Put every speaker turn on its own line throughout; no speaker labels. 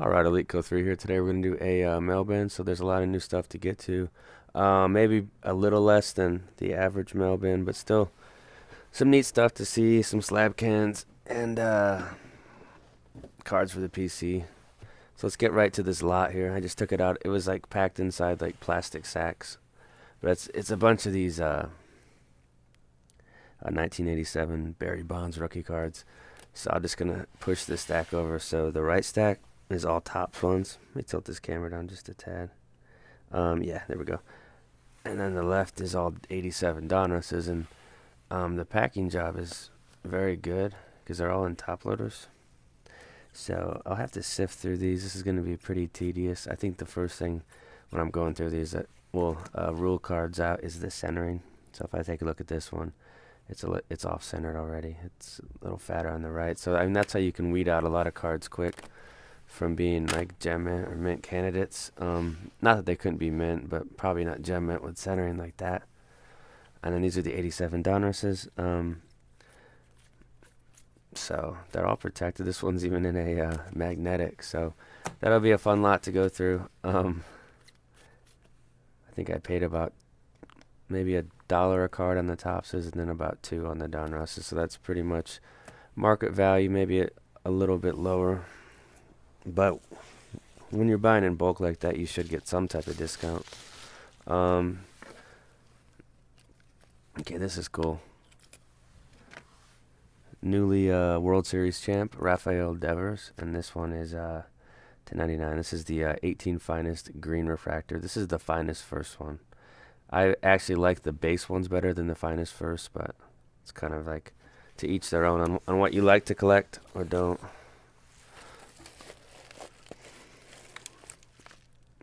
Alright, Elite Co 3 here. Today we're going to do a Mailbin, so there's a lot of new stuff to get to. Maybe a little less than the average Mailbin, but still some neat stuff to see, some slab cans, and cards for the PC. So let's get right to this lot here. I just took it out. It was like packed inside like plastic sacks. But it's a bunch of these 1987 Barry Bonds rookie cards. So I'm just going to push this stack over. So the right stack is all Topps ones. Let me tilt this camera down just a tad. Yeah, there we go. And then the left is all 87 Donruses, and the packing job is very good because they're all in top loaders. So I'll have to sift through these. This is going to be pretty tedious. I think the first thing when I'm going through these that will rule cards out is the centering. So if I take a look at this one, it's off centered already. It's a little fatter on the right. So I mean that's how you can weed out a lot of cards quick from being like gem mint or mint candidates. Not that they couldn't be mint, but probably not gem mint with centering like that. And then these are the 87 Donruses. So they're all protected. This one's even in a magnetic. So that'll be a fun lot to go through. I think I paid about maybe $1 a card on the Topses and then about $2 on the Donruses. So that's pretty much market value, maybe a little bit lower. But when you're buying in bulk like that, you should get some type of discount. Okay, this is cool. Newly World Series champ, Rafael Devers, and this one is $10.99. This is the 18 finest green refractor. This is the finest first one. I actually like the base ones better than the finest first, but it's kind of like to each their own on what you like to collect or don't.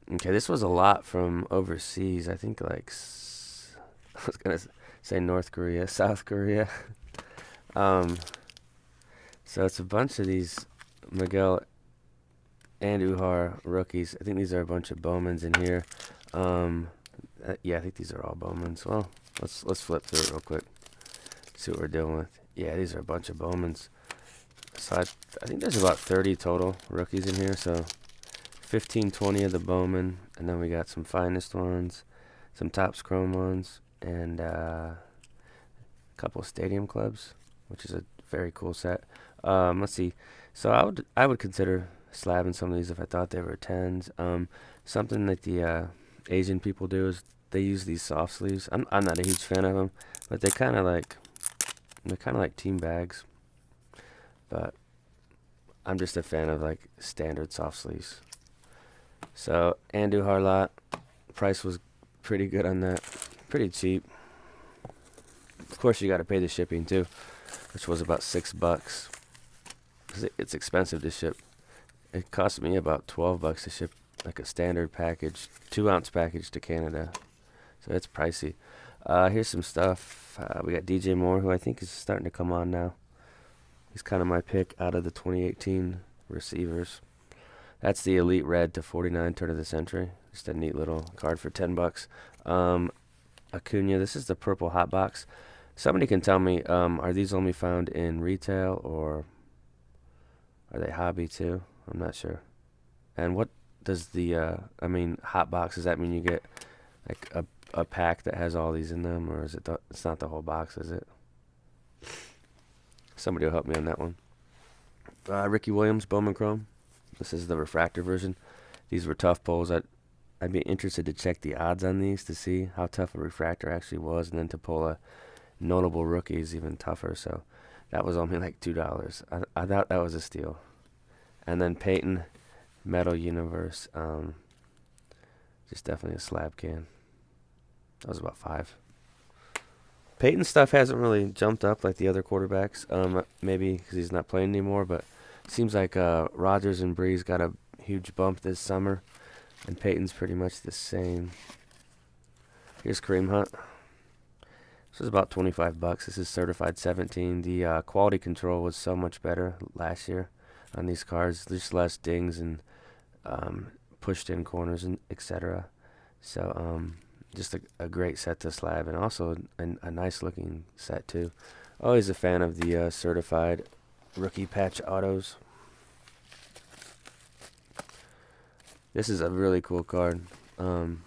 Okay, this was a lot from overseas. I think like I was gonna say North Korea, South Korea. So it's a bunch of these Miguel Andujar rookies. I think these are a bunch of Bowmans in here. Yeah, I think these are all Bowmans. Well, let's flip through it real quick. See what we're dealing with. Yeah, these are a bunch of Bowmans. So I think there's about 30 total rookies in here. So 15, 20 of the Bowman, and then we got some finest ones, some Topps Chrome ones, and a couple of Stadium Clubs, which is a very cool set. Let's see. So I would consider slabbing some of these if I thought they were tens. Something that the Asian people do is they use these soft sleeves. I'm not a huge fan of them, but they're kind of like team bags. But I'm just a fan of like standard soft sleeves. So Andujar lot, price was pretty good on that, pretty cheap. Of course, you got to pay the shipping too, which was about $6. 'Cause it's expensive to ship. It cost me about $12 to ship like a standard package, 2-ounce package to Canada. So it's pricey. Here's some stuff. We got DJ Moore, who I think is starting to come on now. He's kind of my pick out of the 2018 receivers. That's the Elite Red /49 turn of the century. Just a neat little card for $10. Acuna, this is the purple hot box. Somebody can tell me, are these only found in retail or are they hobby too? I'm not sure. And what does the, hot box, does that mean you get like a pack that has all these in them, or is it, it's not the whole box, is it? Somebody will help me on that one. Ricky Williams, Bowman Chrome. This is the refractor version. These were tough pulls. I'd be interested to check the odds on these to see how tough a refractor actually was, and then to pull a notable rookie is even tougher. So that was only like $2. I thought that was a steal. And then Peyton, Metal Universe. Just definitely a slab can. That was about $5. Peyton stuff hasn't really jumped up like the other quarterbacks. Maybe because he's not playing anymore, but seems like Rodgers and Breeze got a huge bump this summer, and Peyton's pretty much the same. Here's Kareem Hunt. This is about $25. This is certified 17. The quality control was so much better last year on these cards. There's less dings and pushed in corners and etc. So just a great set to slab, and also a nice looking set too. Always a fan of the certified rookie patch autos. This is a really cool card. And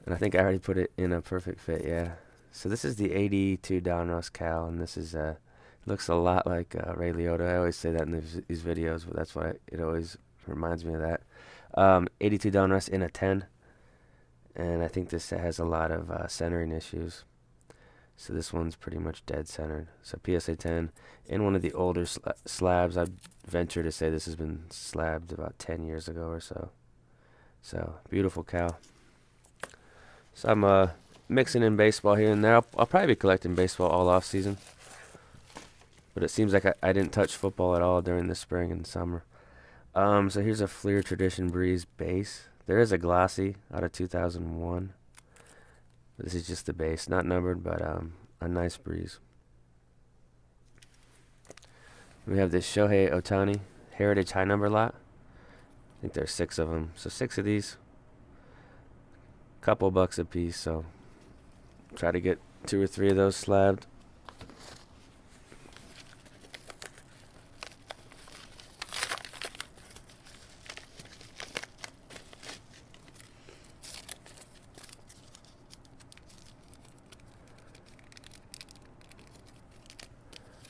I think I already put it in a perfect fit, yeah. So this is the 82 Donruss Cal, and this is looks a lot like Ray Liotta. I always say that in these videos, but that's why it always reminds me of that. 82 Donruss in a 10, and I think this has a lot of centering issues. So this one's pretty much dead centered. So PSA 10 in one of the older slabs. I'd venture to say this has been slabbed about 10 years ago or so. So beautiful cow. So I'm mixing in baseball here and there. I'll probably be collecting baseball all off season. But it seems like I didn't touch football at all during the spring and summer. So here's a Fleer Tradition Breeze base. There is a glossy out of 2001. This is just the base, not numbered, but a nice breeze. We have this Shohei Ohtani Heritage High Number lot. I think there's 6 of them. So 6 of these. Couple bucks a piece, so try to get 2 or 3 of those slabbed.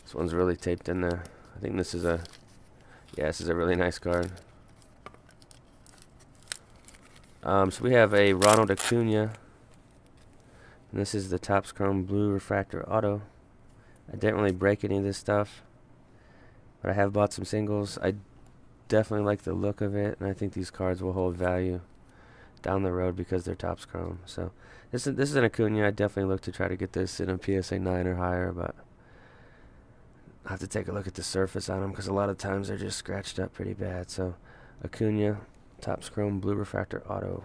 This one's really taped in there. I think this is a really nice card. So we have a Ronald Acuna, and this is the Topps Chrome Blue Refractor Auto. I didn't really break any of this stuff, but I have bought some singles. I definitely like the look of it, and I think these cards will hold value down the road because they're Topps Chrome. So this is an Acuna. I definitely look to try to get this in a PSA 9 or higher, but I have to take a look at the surface on them because a lot of times they're just scratched up pretty bad. So Acuna, Topps Chrome Blue Refractor Auto.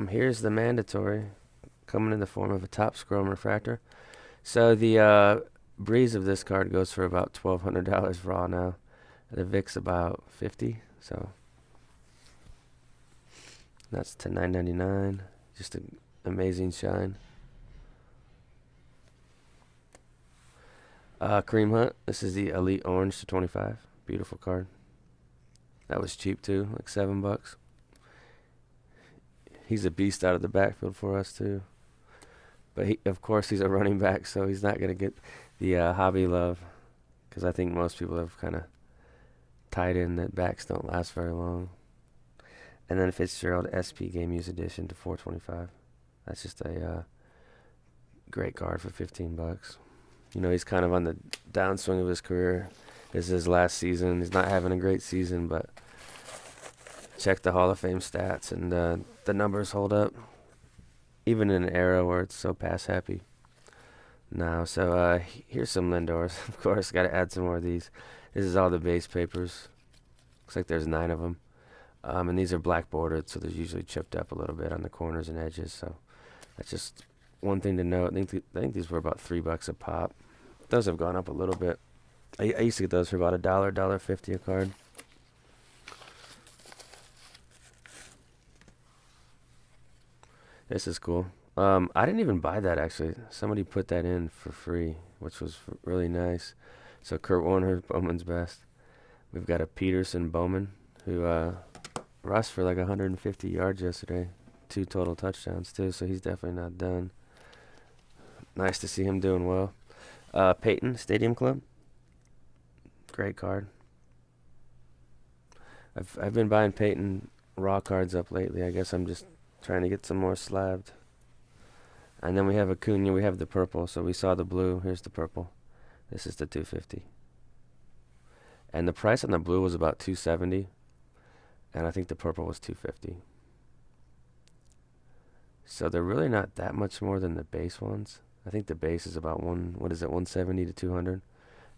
Here's the mandatory coming in the form of a Topps Chrome Refractor. So the breeze of this card goes for about $1,200 raw now. The Vic's about $50, so that's to $9.99. Just an amazing shine. Kareem Hunt. This is the Elite Orange to 25. Beautiful card. That was cheap too, like $7. He's a beast out of the backfield for us too. But of course, he's a running back, so he's not gonna get the hobby love, because I think most people have kind of tied in that backs don't last very long. And then Fitzgerald SP Game Use Edition to $4.25. That's just a great card for $15. You know, he's kind of on the downswing of his career. This is his last season. He's not having a great season, but check the Hall of Fame stats, and the numbers hold up, even in an era where it's so pass happy now. So here's some Lindors. Of course, got to add some more of these. This is all the base papers. Looks like there's 9 of them. And these are black bordered, so they're usually chipped up a little bit on the corners and edges. So that's just one thing to note. I think these were about $3 a pop. Those have gone up a little bit. I used to get those for about $1.50 a card. This is cool. I didn't even buy that, actually. Somebody put that in for free, which was really nice. So Kurt Warner, Bowman's best. We've got a Peterson Bowman, who rushed for like 150 yards yesterday. 2 total touchdowns, too, so he's definitely not done. Nice to see him doing well. Peyton, Stadium Club. Great card. I've been buying Peyton raw cards up lately. I guess I'm just trying to get some more slabbed. And then we have Acuna. We have the purple. So we saw the blue. Here's the purple. This is the $250. And the price on the blue was about $270. And I think the purple was $250. So they're really not that much more than the base ones. I think the base is about 170 to 200.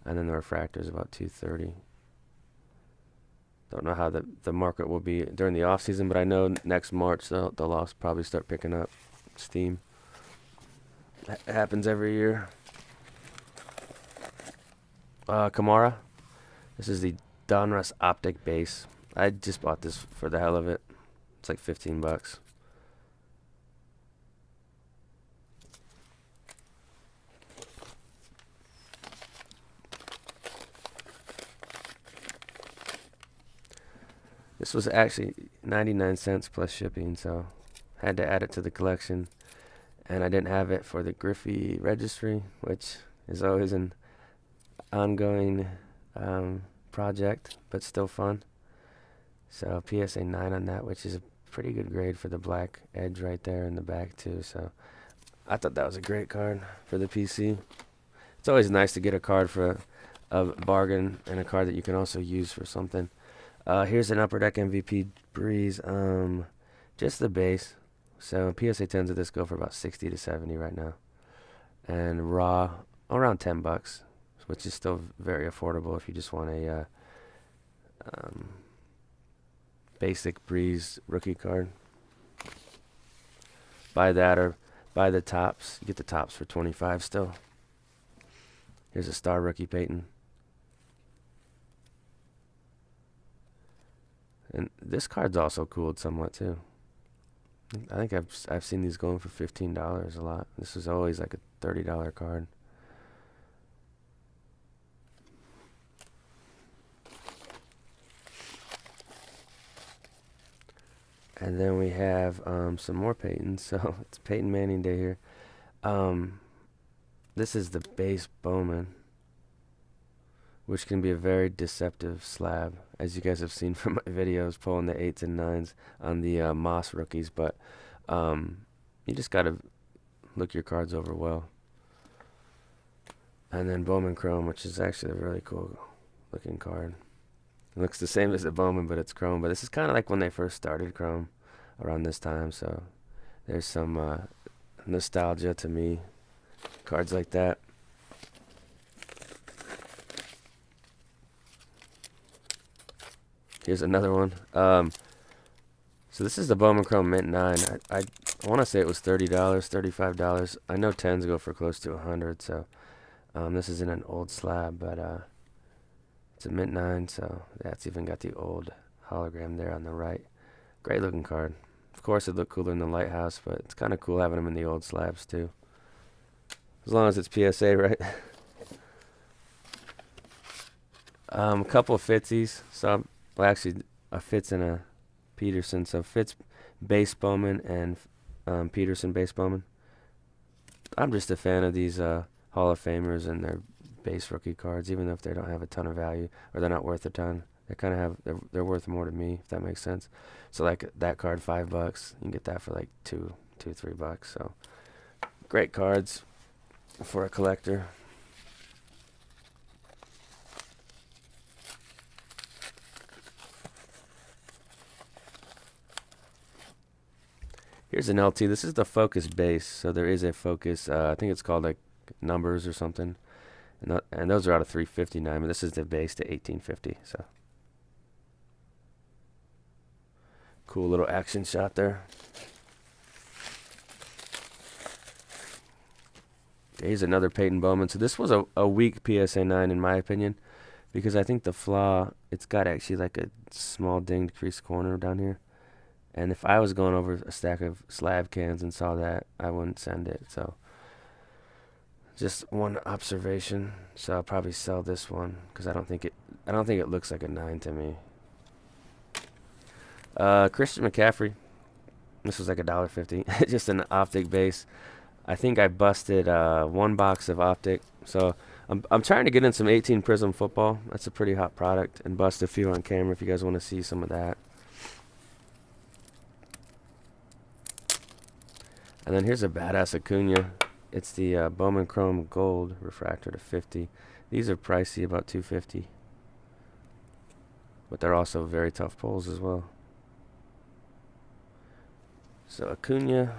And then the refractor is about 230. Don't know how the market will be during the off season, but I know next March they'll all probably start picking up steam. That happens every year. Kamara. This is the Donruss Optic base. I just bought this for the hell of it. It's like $15. This was actually 99 cents plus shipping, so had to add it to the collection. And I didn't have it for the Griffey registry, which is always an ongoing project, but still fun. So PSA 9 on that, which is a pretty good grade for the black edge right there in the back too. So I thought that was a great card for the PC. It's always nice to get a card for a bargain and a card that you can also use for something. Here's an Upper Deck MVP Breeze. Just the base. So PSA 10s of this go for about 60 to 70 right now. And raw, around 10 bucks, which is still very affordable if you just want a basic Breeze rookie card. Buy that or buy the tops. You get the tops for 25 still. Here's a star rookie Peyton. And this card's also cooled somewhat too. I think I've seen these going for $15 a lot. This is always like a $30 card. And then we have some more Peytons. So it's Peyton Manning Day here. This is the base Bowman, which can be a very deceptive slab, as you guys have seen from my videos pulling the 8s and 9s on the Moss rookies. But you just got to look your cards over well. And then Bowman Chrome, which is actually a really cool looking card. It looks the same as the Bowman, but it's Chrome. But this is kind of like when they first started Chrome around this time. So there's some nostalgia to me. Cards like that. Here's another one. So this is the Bowman Chrome Mint 9. I want to say it was $30, $35. I know 10s go for close to 100. So this isn't an old slab, but it's a Mint 9. So that's even got the old hologram there on the right. Great looking card. Of course, it looked cooler in the Lighthouse, but it's kind of cool having them in the old slabs too. As long as it's PSA, right? A couple of Fitzies. So, well, actually, a Fitz and a Peterson. So Fitz base Bowman and Peterson base Bowman. I'm just a fan of these Hall of Famers and their base rookie cards, even if they don't have a ton of value or they're not worth a ton. They kind of have they're worth more to me, if that makes sense. So like that card, $5. You can get that for like $3. So great cards for a collector. Here's an LT. This is the Focus base. So there is a Focus. I think it's called like Numbers or something. And those are out of 359. But this is the base to 1850. So cool little action shot there. Here's another Peyton Bowman. So this was a weak PSA 9 in my opinion, because I think the flaw, it's got actually like a small dinged crease corner down here. And if I was going over a stack of slab cans and saw that, I wouldn't send it. So just one observation. So I'll probably sell this one because I don't think it looks like a 9 to me. Christian McCaffrey. This was like $1.50. Just an optic base. I think I busted one box of optic. So I'm trying to get in some 18 Prism football. That's a pretty hot product, and bust a few on camera if you guys want to see some of that. And then here's a badass Acuna. It's the Bowman Chrome Gold refractor to 50. These are pricey, about $250. But they're also very tough pulls as well. So Acuna.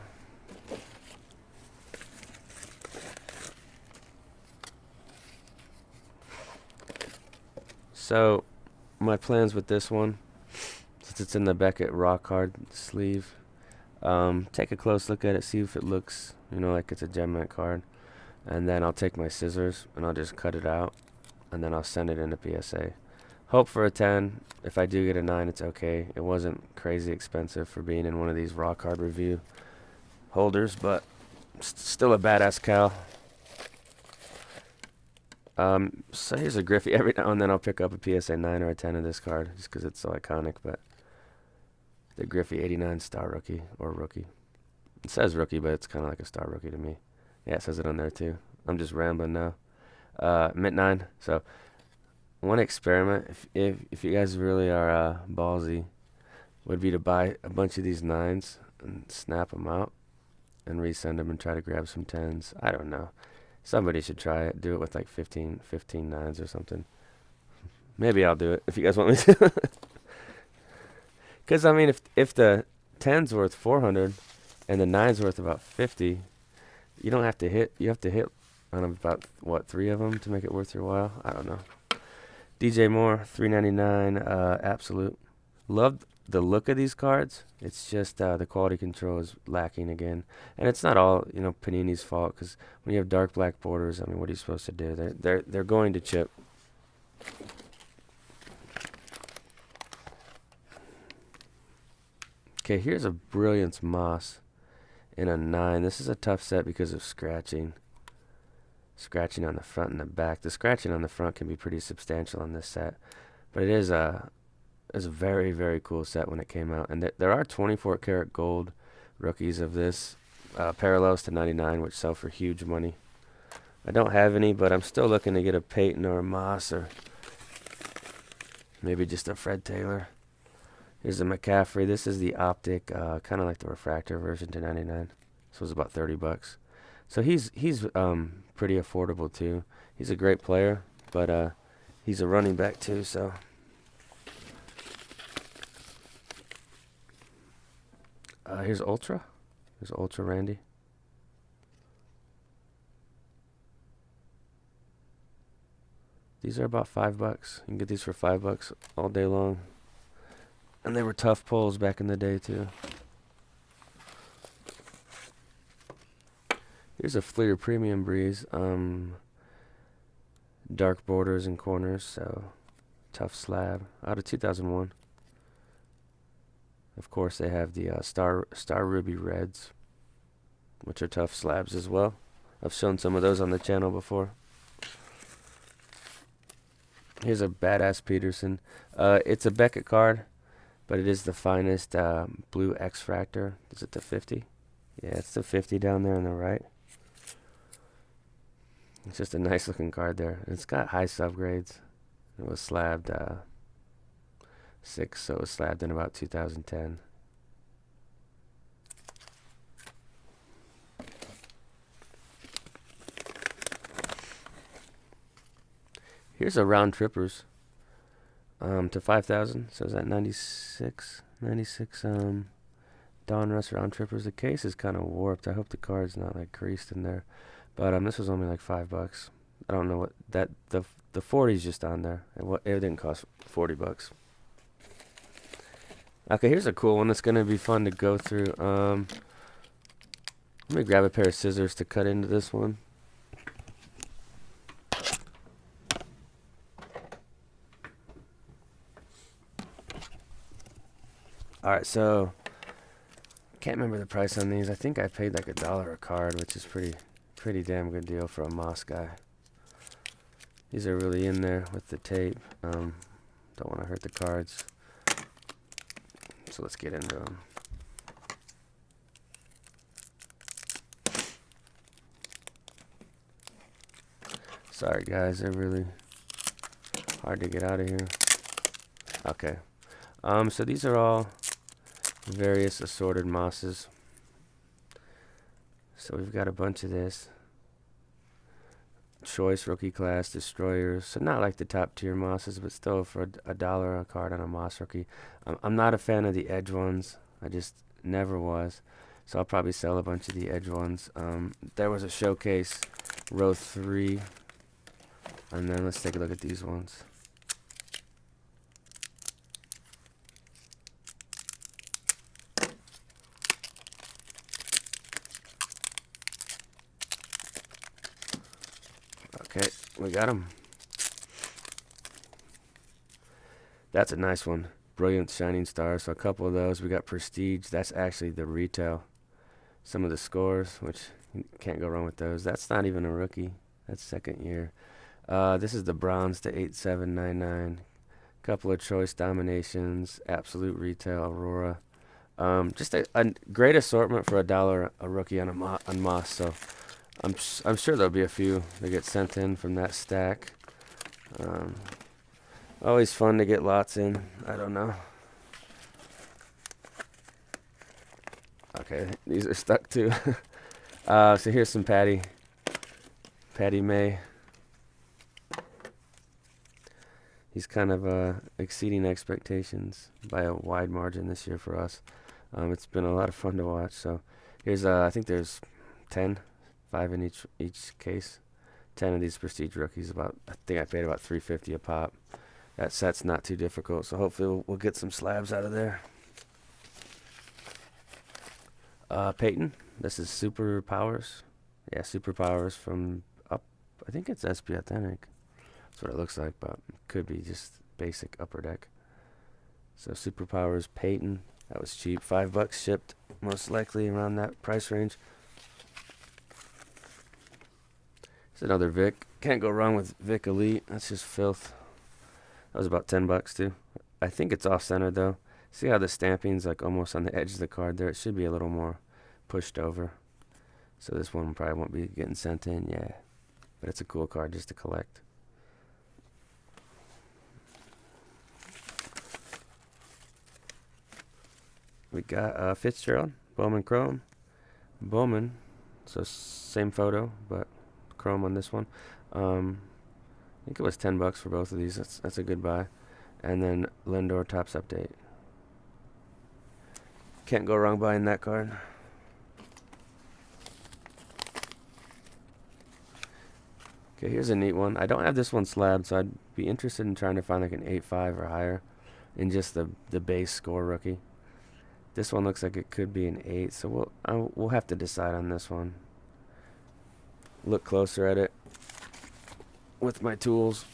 So my plans with this one, since it's in the Beckett Raw card sleeve, take a close look at it, see if it looks, like it's a Gem-Mint card. And then I'll take my scissors and I'll just cut it out. And then I'll send it into PSA. Hope for a 10. If I do get a 9, it's okay. It wasn't crazy expensive for being in one of these raw card review holders, but still a badass Cal. So here's a Griffey. Every now and then I'll pick up a PSA 9 or a 10 of this card just because it's so iconic. But the Griffey 89 star rookie or rookie. It says rookie, but it's kind of like a star rookie to me. Yeah, it says it on there too. I'm just rambling now. Mint 9. So one experiment, if you guys really are ballsy, would be to buy a bunch of these 9s and snap them out and resend them and try to grab some 10s. I don't know. Somebody should try it. Do it with like 15 9s or something. Maybe I'll do it if you guys want me to. Because I mean, if the 10's worth 400 and the 9's worth about 50, you don't have to hit. You have to hit on about what 3 of them to make it worth your while. I don't know. DJ Moore, 399, absolute. Love the look of these cards. It's just the quality control is lacking again, and it's not all Panini's fault, because when you have dark black borders, I mean, what are you supposed to do? They're going to chip. Okay, here's a Brilliance Moss in a 9. This is a tough set because of scratching. Scratching on the front and the back. The scratching on the front can be pretty substantial on this set, but it is a very, very cool set when it came out. And there are 24 karat gold rookies of this, parallels to 99, which sell for huge money. I don't have any, but I'm still looking to get a Peyton or a Moss, or maybe just a Fred Taylor. Here's a McCaffrey. This is the optic, kind of like the refractor version to 99. So it's about $30. So he's pretty affordable too. He's a great player, but he's a running back too. So here's Ultra. Here's Ultra Randy. These are about $5. You can get these for $5 all day long. And they were tough pulls back in the day too. Here's a Fleer Premium Breeze. Dark borders and corners, so tough slab. Out of 2001. Of course, they have the Star Ruby Reds, which are tough slabs as well. I've shown some of those on the channel before. Here's a Badass Peterson. It's a Beckett card, but it is the finest blue X-Fractor. Is it the 50? Yeah, it's the 50 down there on the right. It's just a nice looking card there. It's got high subgrades. It was slabbed 6, so it was slabbed in about 2010. Here's a Round Trippers to 5,000. So is that 96? 96 Donruss Round Trippers. The case is kind of warped. I hope the card's not like creased in there. But this was only like $5. I don't know what that the 40's just on there. It didn't cost $40. Okay, here's a cool one that's gonna be fun to go through. Let me grab a pair of scissors to cut into this one. All right, so can't remember the price on these. I think I paid like $1 a card, which is pretty damn good deal for a Moss guy. These are really in there with the tape. Don't want to hurt the cards. So let's get into them. Sorry guys, they're really hard to get out of here. Okay. So these are all various assorted Mosses. So we've got a bunch of this. Choice rookie class destroyers. So not like the top tier Mosses, but still for $1 a card on a Moss rookie. I'm not a fan of the edge ones. I just never was. So I'll probably sell a bunch of the edge ones. There was a showcase, row 3. And then let's take a look at these ones. Okay, we got them. That's a nice one. Brilliant Shining Stars. So a couple of those. We got Prestige. That's actually the retail. Some of the scores, which you can't go wrong with those. That's not even a rookie. That's second year. This is the bronze to 8799. Couple of choice dominations. Absolute retail Aurora. Just a great assortment for $1 a rookie on on Moss. So I'm sure there'll be a few that get sent in from that stack. Um, Always fun to get lots in. I don't know. Okay, these are stuck too. So here's some Patty May. He's kind of exceeding expectations by a wide margin this year for us. It's been a lot of fun to watch. So here's I think there's 10, 5 in each case. 10 of these prestige rookies. I think I paid about $3.50 a pop. That set's not too difficult, so hopefully we'll get some slabs out of there. Peyton, this is Super Powers. Yeah, Super Powers from up. I think it's SP Authentic. That's what it looks like, but it could be just basic upper deck. So Super Powers Peyton. That was cheap. $5 shipped, most likely around that price range. It's another Vic. Can't go wrong with Vic Elite. That's just filth. That was about $10 too. I think it's off-centered though. See how the stamping's like almost on the edge of the card there? It should be a little more pushed over. So this one probably won't be getting sent in. Yeah, but it's a cool card just to collect. We got Fitzgerald, Bowman Chrome. Bowman, so same photo, but Chrome on this one. I think it was $10 for both of these. That's a good buy. And then Lindor Topps Update. Can't go wrong buying that card. Okay, here's a neat one. I don't have this one slabbed, so I'd be interested in trying to find like an 8.5 or higher in just the base score rookie. This one looks like it could be an 8, so we'll have to decide on this one. Look closer at it with my tools.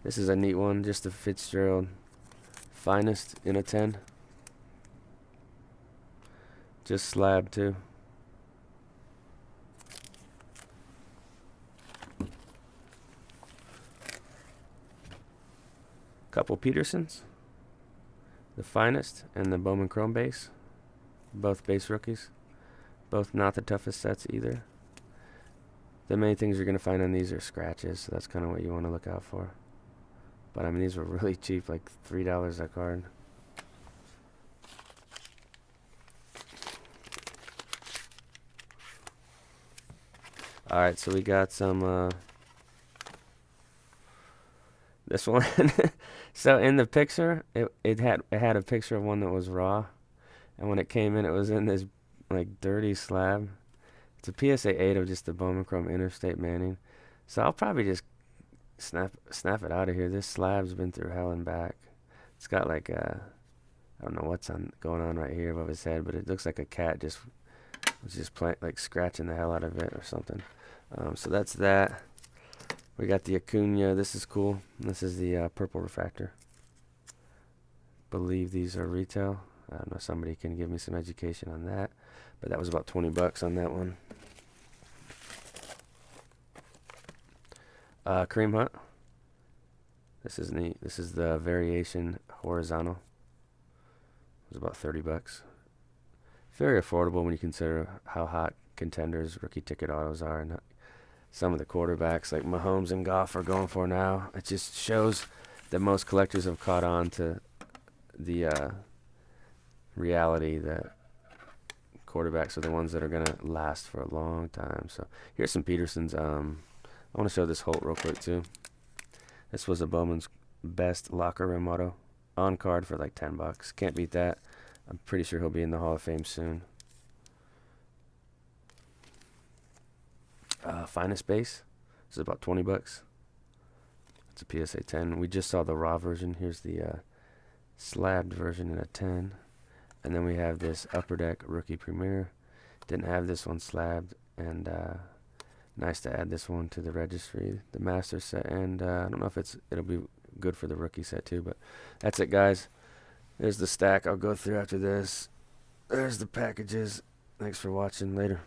This is a neat one, just a Fitzgerald Finest in a 10. Just slab too. Couple Petersons. The Finest and the Bowman Chrome base. Both base rookies. Both not the toughest sets either. The main things you're going to find on these are scratches, so that's kind of what you want to look out for. But I mean, these were really cheap, like $3 a card. Alright, so we got some, this one. So in the picture, it had a picture of one that was raw. And when it came in, it was in this, like, dirty slab. It's a PSA 8 of just the Bowman Chrome Interstate Manning. So I'll probably just snap it out of here. This slab's been through hell and back. It's got like I don't know what's going on right here above his head, but it looks like a cat was just like scratching the hell out of it or something. So that's that. We got the Acuna. This is cool. This is the purple refractor. Believe these are retail. I don't know. Somebody can give me some education on that. But that was about $20 on that one. Cream Hunt. This is neat. This is the variation horizontal. It was about $30. Very affordable when you consider how hot contenders rookie ticket autos are, and some of the quarterbacks like Mahomes and Goff are going for now. It just shows that most collectors have caught on to the reality that quarterbacks are the ones that are going to last for a long time. So here's some Petersons. I want to show this Holt real quick too. This was a Bowman's best locker room auto on card for like $10. Can't beat that. I'm pretty sure he'll be in the Hall of Fame soon. Finest base. This is about $20. It's a PSA 10. We just saw the raw version. Here's the slabbed version in a 10. And then we have this Upper Deck Rookie Premier. Didn't have this one slabbed, and nice to add this one to the registry, the master set. And I don't know if it'll be good for the rookie set too, but that's it, guys. There's the stack I'll go through after this. There's the packages. Thanks for watching. Later.